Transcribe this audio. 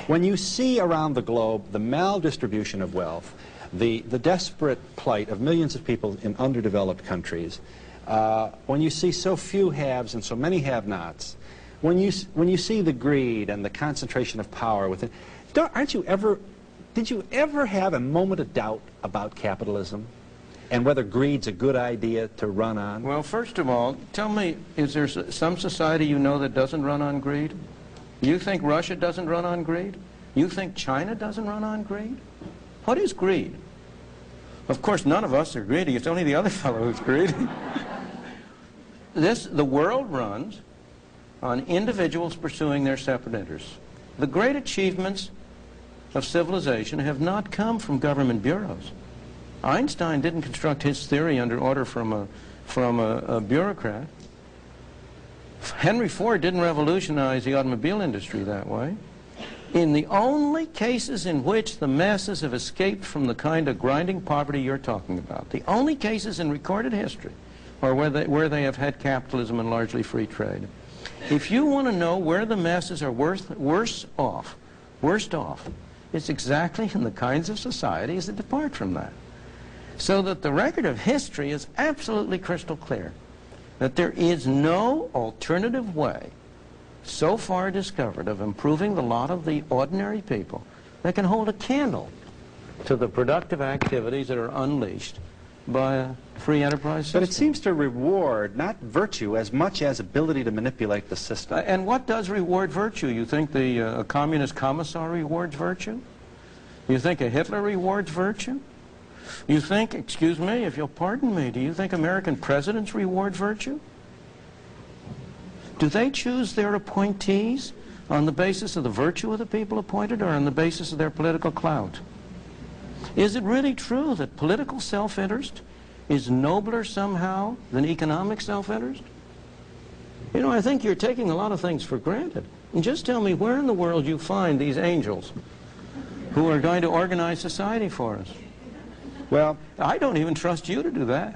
When you see around the globe the maldistribution of wealth, the desperate plight of millions of people in underdeveloped countries, when you see so few haves and so many have-nots, when you see the greed and the concentration of power within, did you ever have a moment of doubt about capitalism and whether greed's a good idea to run on? Well, first of all, tell me, is there some society you know that doesn't run on greed? You think Russia doesn't run on greed? You think China doesn't run on greed? What is greed? Of course, none of us are greedy. It's only the other fellow who's greedy. The world runs on individuals pursuing their separate interests. The great achievements of civilization have not come from government bureaus. Einstein didn't construct his theory under order from a bureaucrat. Henry Ford didn't revolutionize the automobile industry that way. In the only cases in which the masses have escaped from the kind of grinding poverty you're talking about, the only cases in recorded history are where they have had capitalism and largely free trade. If you want to know where the masses are worst off, it's exactly in the kinds of societies that depart from that. So that the record of history is absolutely crystal clear, that there is no alternative way so far discovered of improving the lot of the ordinary people that can hold a candle to the productive activities that are unleashed by a free enterprise system. But it seems to reward not virtue as much as ability to manipulate the system. And what does reward virtue? You think a communist commissar rewards virtue? You think a Hitler rewards virtue? You think, excuse me, if you'll pardon me, do you think American presidents reward virtue? Do they choose their appointees on the basis of the virtue of the people appointed or on the basis of their political clout? Is it really true that political self-interest is nobler somehow than economic self-interest? You know, I think you're taking a lot of things for granted. And just tell me where in the world you find these angels who are going to organize society for us. Well, I don't even trust you to do that.